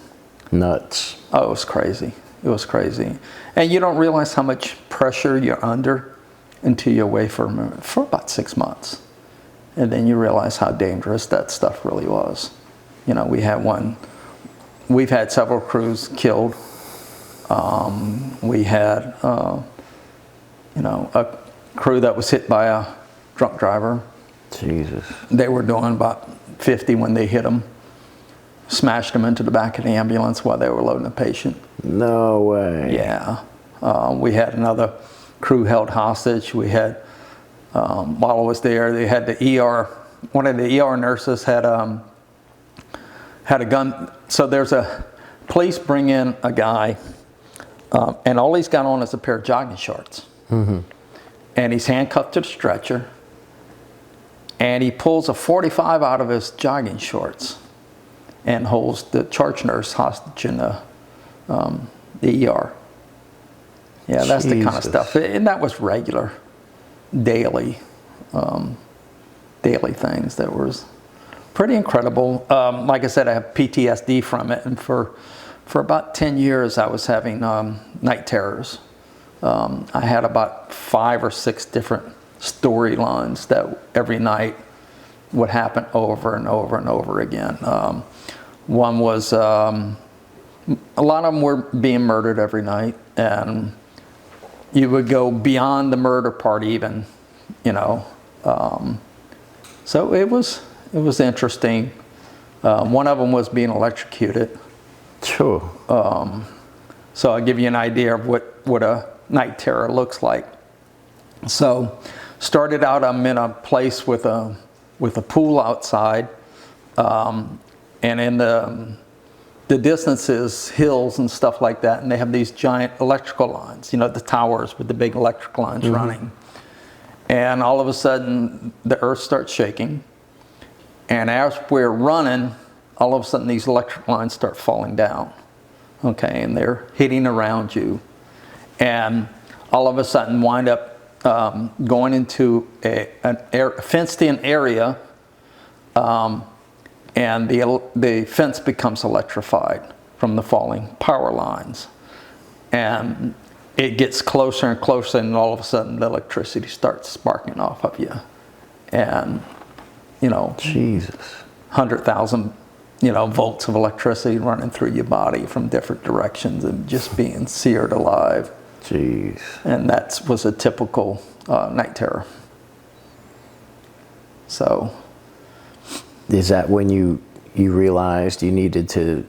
nuts. Oh, it was crazy. It was crazy. And you don't realize how much pressure you're under until you're away for about 6 months. And then you realize how dangerous that stuff really was. We've had several crews killed. We had, a crew that was hit by a drunk driver. Jesus. They were doing about 50 when they hit them. Smashed them into the back of the ambulance while they were loading a patient. No way. Yeah. We had another crew held hostage. We had, while I was there, they had the ER, one of the ER nurses had a gun. So police bring in a guy, and all he's got on is a pair of jogging shorts. And he's handcuffed to the stretcher, and he pulls a .45 out of his jogging shorts and holds the charge nurse hostage in the ER. Yeah, that's the kind of stuff. And that was regular, daily things. That was pretty incredible. Like I said, I have PTSD from it. And for about 10 years, I was having night terrors. I had about 5 or 6 different storylines that every night would happen over and over and over again. One was, a lot of them were being murdered every night, and you would go beyond the murder part even, so it was interesting. One of them was being electrocuted. Sure. So I'll give you an idea of what a night terror looks like. So started out, I'm in a place with a pool outside, and in the distance is hills and stuff like that, and they have these giant electrical lines, the towers with the big electric lines running. And all of a sudden, the earth starts shaking, and as we're running, all of a sudden these electric lines start falling down, okay, and they're hitting around you, and all of a sudden wind up going into a fenced-in area, and the fence becomes electrified from the falling power lines. And it gets closer and closer, and all of a sudden the electricity starts sparking off of you. And Jesus. 100,000, volts of electricity running through your body from different directions and just being seared alive. Jeez. And that was a typical night terror. So. Is that when you realized you needed to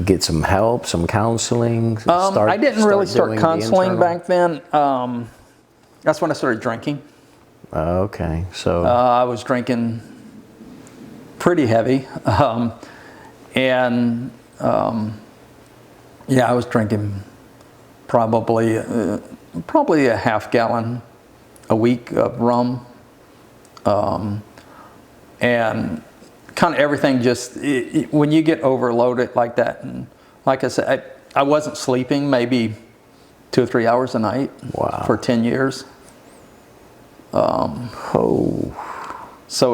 get some help, some counseling? I didn't really start doing counseling back then. That's when I started drinking. Okay, so. I was drinking pretty heavy. I was drinking probably a half gallon a week of rum. And kind of everything when you get overloaded like that, and like I said, I wasn't sleeping maybe 2 or 3 hours a night. Wow. For 10 years. So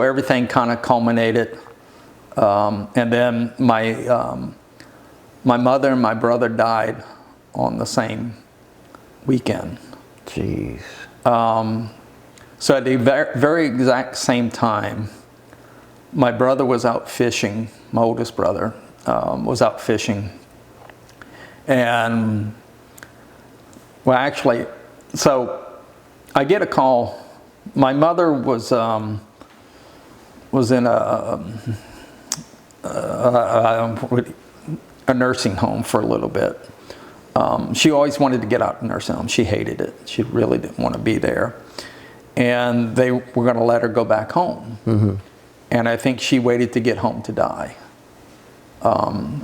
everything kind of culminated. And then my mother and my brother died on the same weekend. Jeez. So at the very exact same time, my brother was out fishing, my oldest brother was out fishing. And, well, actually, so I get a call. My mother was in a nursing home for a little bit. She always wanted to get out of the nursing home. She hated it. She really didn't want to be there. And they were going to let her go back home. Mm-hmm. And I think she waited to get home to die.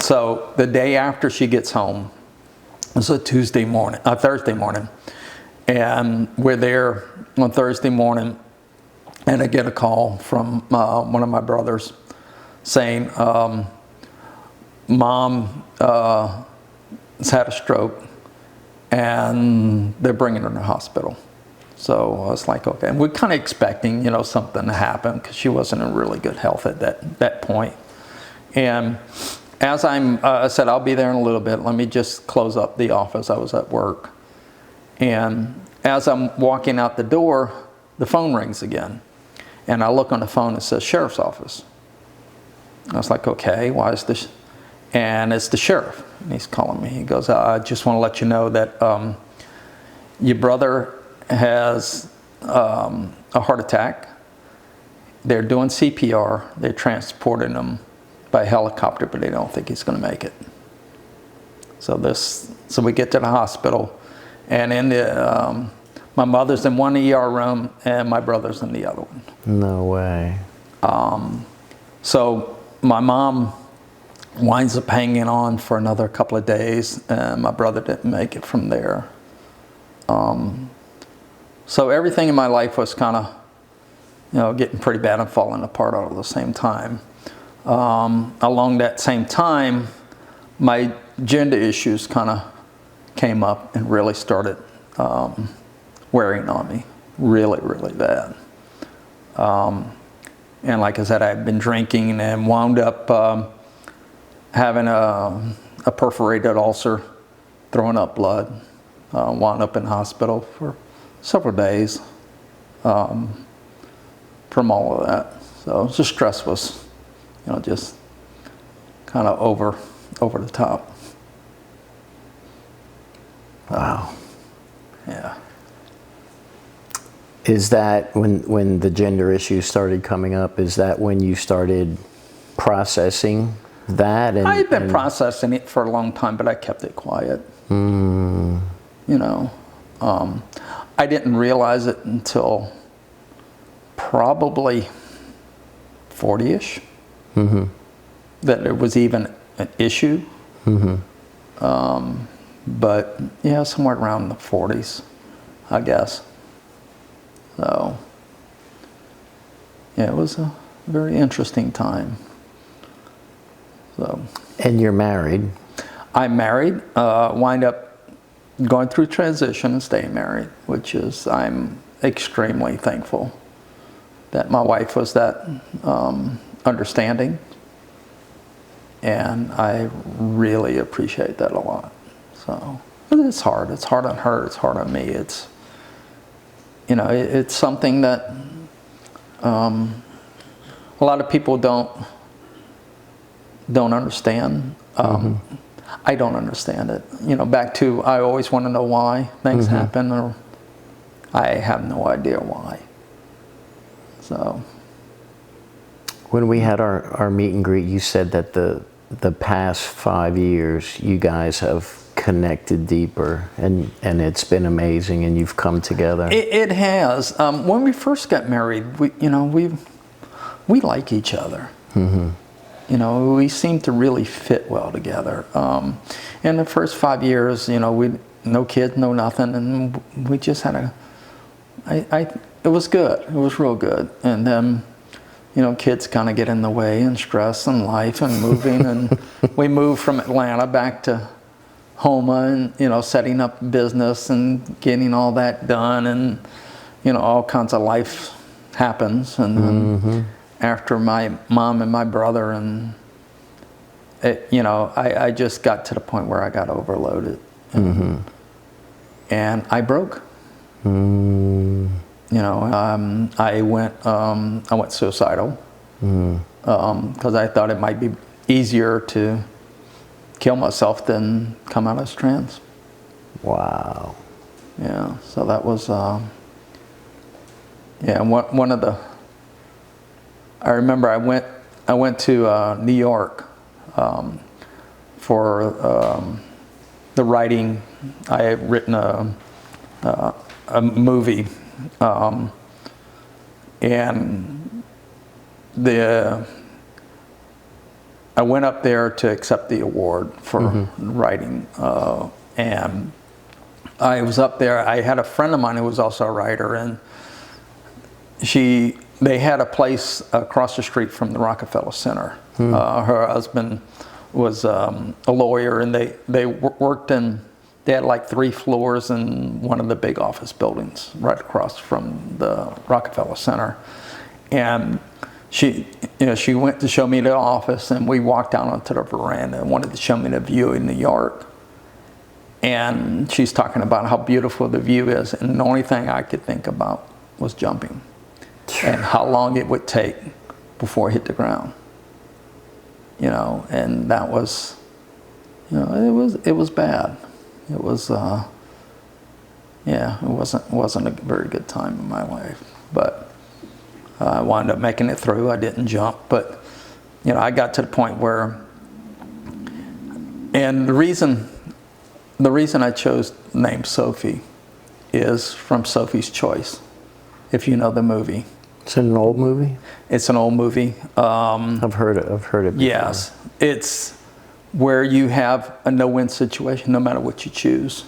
So the day after she gets home, it was a Thursday morning, and we're there on Thursday morning, and I get a call from one of my brothers saying, Mom has had a stroke, and they're bringing her to the hospital. So I was like, okay. And we're kind of expecting, something to happen because she wasn't in really good health at that point. And as I said, I'll be there in a little bit. Let me just close up the office. I was at work. And as I'm walking out the door, the phone rings again. And I look on the phone, it says sheriff's office. I was like, okay, why is this? And it's the sheriff. And he's calling me. He goes, I just want to let you know that your brother has a heart attack. They're doing CPR. They're transporting him by helicopter, but they don't think he's going to make it. So we get to the hospital, and my mother's in one ER room, and my brother's in the other one. No way. So my mom winds up hanging on for another couple of days, and my brother didn't make it from there. So everything in my life was kind of, getting pretty bad and falling apart all at the same time. Along that same time, my gender issues kind of came up and really started wearing on me, really, really bad. And like I said, I had been drinking and wound up having a perforated ulcer, throwing up blood, wound up in hospital for several days from all of that. So the stress was, just kind of over the top. Wow. Yeah. Is that when the gender issues started coming up, is that when you started processing that? I had been processing it for a long time, but I kept it quiet. I didn't realize it until probably 40-ish, that it was even an issue. But yeah, somewhere around the 40s, I guess. So yeah, it was a very interesting time. So. And you're married? I'm married, wind up going through transition and staying married, which is, I'm extremely thankful that my wife was that understanding, and I really appreciate that a lot. So it's hard. It's hard on her. It's hard on me. It's, it's something that a lot of people don't understand. I don't understand it. You know, back to I always want to know why things happen, or I have no idea why. So when we had our meet and greet, you said that the past 5 years you guys have connected deeper, and it's been amazing, and you've come together. It has. When we first got married, we like each other. You know, we seem to really fit well together. In the first 5 years, you know, no kids, no nothing, and we just had it was good. It was real good. And then, you know, kids kind of get in the way, and stress and life and moving, and we moved from Atlanta back to Homa, and, you know, setting up business and getting all that done, and, you know, all kinds of life happens. And then after my mom and my brother, and you know, I just got to the point where I got overloaded, and I broke. You know, I went suicidal because I thought it might be easier to kill myself than come out as trans. Wow. Yeah. So that was one of the. I remember I went to New York for the writing. I had written a movie, and I went up there to accept the award for writing, and I was up there. I had a friend of mine who was also a writer, and they had a place across the street from the Rockefeller Center. Her husband was a lawyer, and they worked in. They had like 3 floors in one of the big office buildings right across from the Rockefeller Center. And she went to show me the office, and we walked down onto the veranda and wanted to show me the view in New York. And she's talking about how beautiful the view is, and the only thing I could think about was jumping and how long it would take before it hit the ground. You know, and that was, you know, it was bad. It was, it wasn't a very good time in my life. But I wound up making it through. I didn't jump, but, you know, I got to the point where, and the reason I chose the name Sophie is from Sophie's Choice, if you know the movie. It's an old movie? It's an old movie. I've heard it before. Yes. It's where you have a no-win situation no matter what you choose.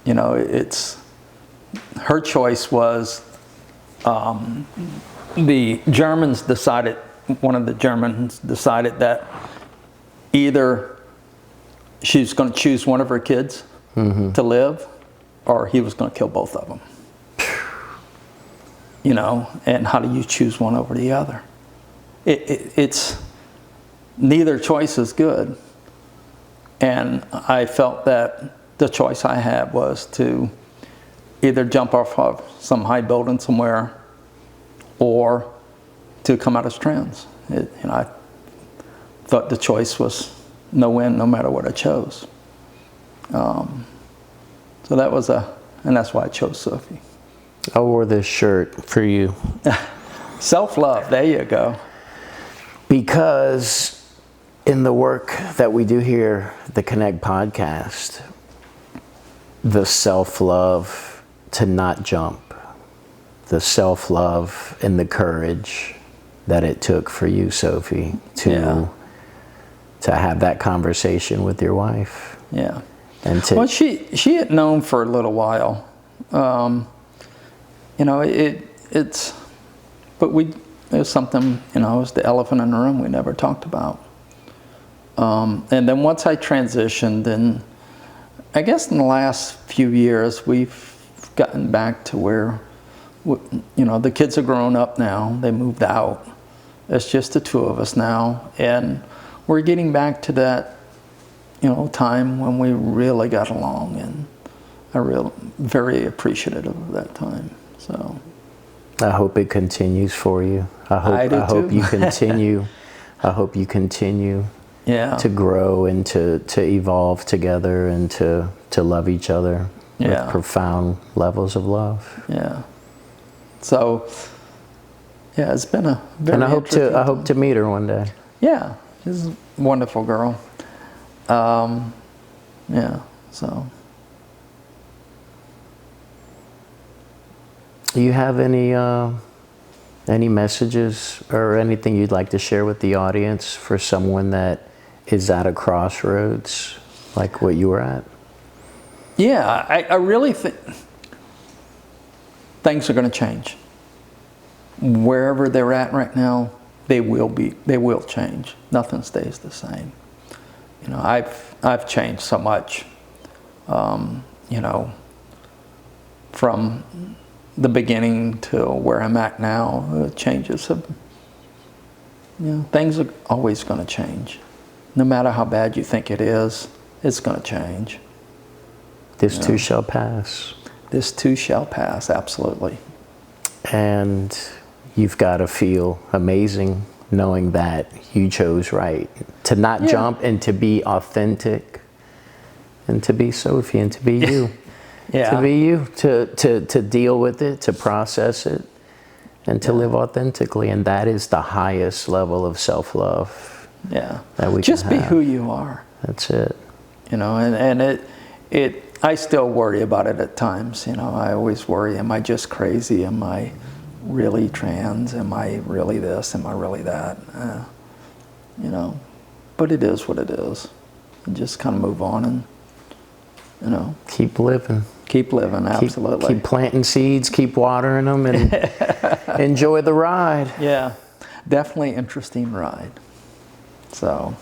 You know, her choice was, the Germans decided, one of the Germans decided that either she was going to choose one of her kids to live, or he was going to kill both of them. You know, and how do you choose one over the other? It's neither choice is good. And I felt that the choice I had was to either jump off of some high building somewhere, or to come out as trans. You know, I thought the choice was no win, no matter what I chose. So that was and that's why I chose Sophie. I wore this shirt for you. Self-love, there you go. Because in the work that we do here, the Connect podcast, the self-love to not jump, the self-love and the courage that it took for you, Sophie, to have that conversation with your wife. Yeah. And well, she had known for a little while. You know, it was something, you know, it was the elephant in the room we never talked about. And then once I transitioned, and I guess in the last few years, we've gotten back to where, you know, the kids are grown up now. They moved out. It's just the 2 of us now. And we're getting back to that, you know, time when we really got along. And I'm very appreciative of that time. So. I hope it continues for you. I hope you continue. I hope you continue to grow and to evolve together and to love each other with profound levels of love. Yeah. So, yeah, it's been a very and I hope to meet her one day. Yeah, she's a wonderful girl. Yeah. So. Do you have any messages or anything you'd like to share with the audience for someone that is at a crossroads like what you were at? Yeah, I really think things are going to change. Wherever they're at right now, they will change. Nothing stays the same. You know, I've changed so much. You know, from the beginning to where I'm at now, changes have, you know, things are always going to change. No matter how bad you think it is, it's going to change. This too shall pass. This too shall pass, absolutely. And you've got to feel amazing knowing that you chose right. To not jump and to be authentic and to be Sophie and to be you. To be you, to deal with it, to process it, and to live authentically. And that is the highest level of self-love that we just can be have. who you are. That's it. You know, and I still worry about it at times. You know, I always worry, am I just crazy? Am I really trans? Am I really this? Am I really that? You know, but it is what it is. And just kind of move on and, you know. Keep living. Keep living, absolutely. Keep planting seeds, keep watering them, and enjoy the ride. Yeah, definitely interesting ride. So,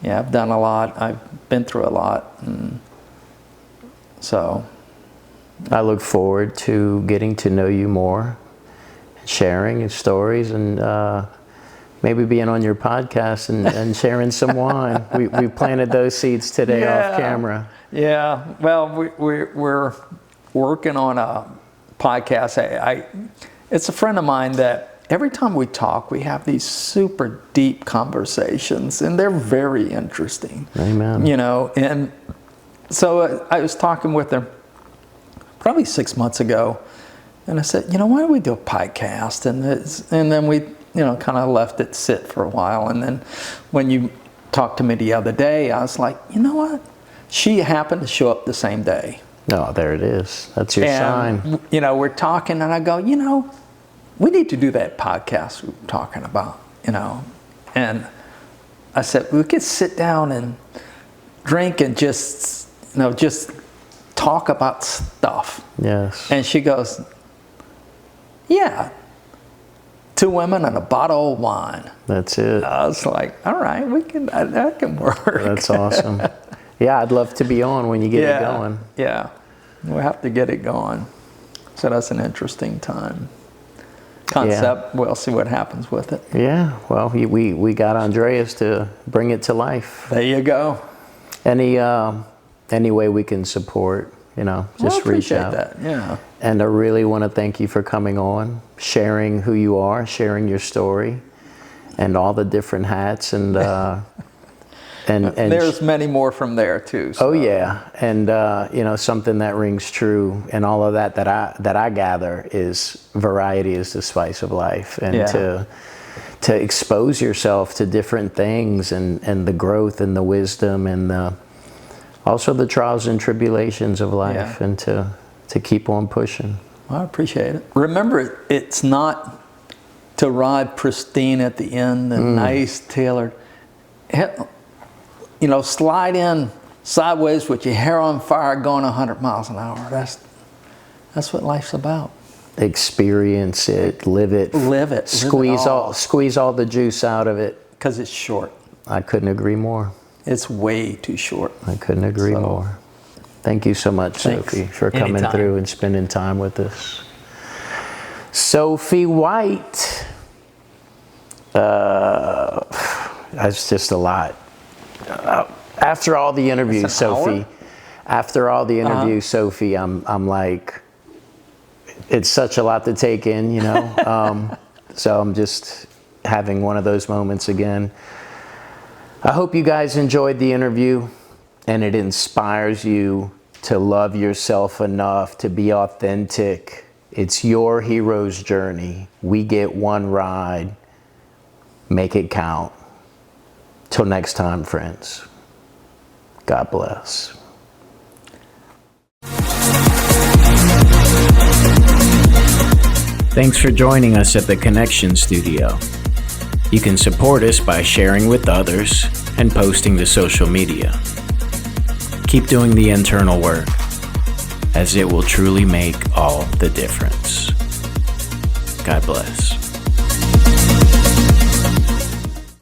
yeah, I've done a lot. I've been through a lot. And so. I look forward to getting to know you more, sharing your stories, and maybe being on your podcast and sharing some wine. We planted those seeds today off camera. Yeah, well, we're working on a podcast. It's a friend of mine that every time we talk, we have these super deep conversations, and they're very interesting. Amen. You know, and so I was talking with her probably 6 months ago, and I said, you know, why don't we do a podcast? And then we, you know, kind of left it sit for a while, and then when you talked to me the other day, I was like, you know what? She happened to show up the same day. Oh, there it is. That's your sign. You know, we're talking, and I go, you know, we need to do that podcast we were talking about, you know. And I said, we could sit down and drink and just, you know, just talk about stuff. Yes. And she goes, yeah, 2 women and a bottle of wine. That's it. I was like, all right, that can work. That's awesome. Yeah, I'd love to be on when you get it going. Yeah, we'll have to get it going. So that's an interesting concept. We'll see what happens with it. Yeah, well, we got Andreas to bring it to life. There you go. Any way we can support, you know, just reach out. I appreciate that, yeah. And I really want to thank you for coming on, sharing who you are, sharing your story, and all the different hats and and there's many more from there too. So. Oh yeah, and you know, something that rings true and all of that I gather is variety is the spice of life, and to expose yourself to different things and the growth and the wisdom and also the trials and tribulations of life, and to keep on pushing. Well, I appreciate it. Remember, it's not to ride pristine at the end and nice tailored. You know, slide in sideways with your hair on fire going 100 miles an hour. That's what life's about. Experience it, live it. Live it. Squeeze all the juice out of it. Because it's short. I couldn't agree more. It's way too short. I couldn't agree more. Thank you so much, Sophie, for coming through and spending time with us. Sophie White. That's just a lot. After all the interviews, Sophie. After all the interviews, Sophie, I'm like, it's such a lot to take in, you know. So I'm just having one of those moments again. I hope you guys enjoyed the interview and it inspires you to love yourself enough to be authentic. It's your hero's journey. We get one ride. Make it count. Till next time, friends. God bless. Thanks for joining us at the Connection Studio. You can support us by sharing with others and posting to social media. Keep doing the internal work, as it will truly make all the difference. God bless.